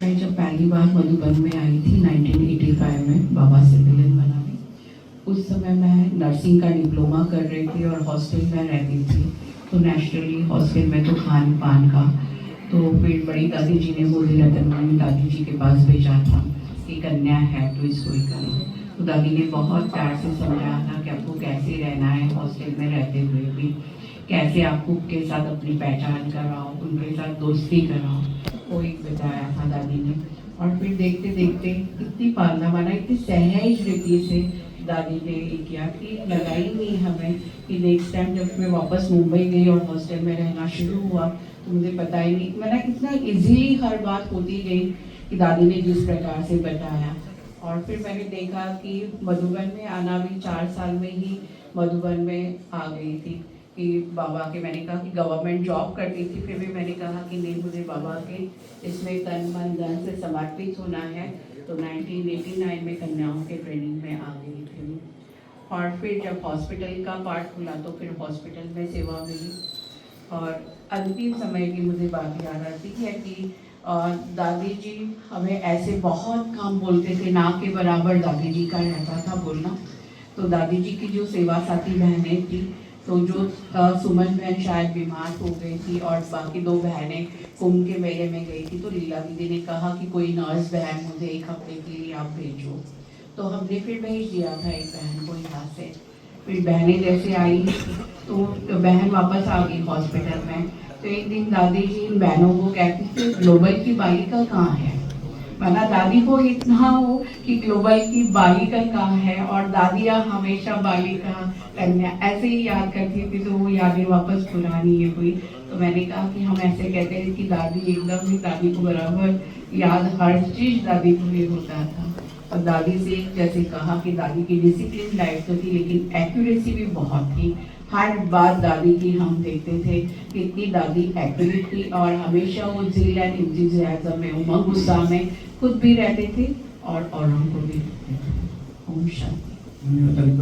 मैं जब पहली बार मधुबन में आई थी 1985 में बाबा से विलेन बनाने, उस समय मैं नर्सिंग का डिप्लोमा कर रही थी और हॉस्टल में रहती थी। तो नेचुरली हॉस्टल में तो खान पान का, तो फिर बड़ी दादी जी ने मुझे रतनमणि दादी जी के पास भेजा था कि कन्या है तो इसको ही करो। तो दादी ने बहुत प्यार से समझाया था कि आपको कैसे रहना है हॉस्टल में रहते हुए भी, कैसे आपको के साथ अपनी पहचान कराओ, उनके साथ दोस्ती कराओ, वो एक बताया था दादी ने। और फिर देखते देखते इतनी पालना वाला, इतनी सहज रीति से दादी ने ये किया कि लगाई नहीं हमें कि नेक्स्ट टाइम जब मैं वापस मुंबई गई और हॉस्टल में रहना शुरू हुआ तो मुझे पता ही नहीं, मैंने इतना इजीली हर बात होती गई कि दादी ने जिस प्रकार से बताया। और फिर मैंने देखा कि मधुबन में आना भी 4 साल में ही मधुबन में आ गई थी कि बाबा के, मैंने कहा कि गवर्नमेंट जॉब करती थी, फिर भी मैंने कहा कि नहीं, मुझे बाबा के इसमें तन मन धन से समर्पित होना है। तो 1989 में कन्याओं के ट्रेनिंग में आ गई थी। और फिर जब हॉस्पिटल का पार्ट खुला तो फिर हॉस्पिटल में सेवा मिली। और अंतिम समय की मुझे बात याद आती है कि दादी जी हमें ऐसे बहुत काम बोलते थे, ना के बराबर दादी जी का रहता था बोलना। तो दादी जी की जो सेवा साथी बहनें थी, तो जो सुमन बहन शायद बीमार हो गई थी और बाकी 2 बहनें कुंभ के मेले में गई थी, तो लीला दीदी ने कहा कि कोई नर्स बहन मुझे 1 हफ्ते के लिए आप भेजो। तो हमने फिर भेज दिया था एक बहन को यहाँ से। फिर बहनें जैसे आई तो बहन वापस आ गई हॉस्पिटल में। तो एक दिन दादी जी इन बहनों को कहती थी, ग्लोबल की बालिका कहाँ है। माना दादी को इतना हो कि ग्लोबल की बालिका कहाँ है, और दादियाँ हमेशा बालिका कन्या ऐसे ही याद करती थी। तो वो यादें वापस पुरानी ये हुई। तो मैंने कहा कि हम ऐसे कहते हैं कि दादी एकदम ही, दादी को बराबर याद, हर चीज दादी को ये होता था। और दादी से जैसे कहा कि दादी की डिसिप्लिन लाइफ तो थी लेकिन एक्यूरेसी भी बहुत थी। हर बात दादी की हम देखते थे कि इतनी दादी एक्यूरेट थी और हमेशा वो जिल एंड इंतजाम में, उमंग उत्साह में खुद भी रहते थे और औरों को भी रहते थे। ओम शांति।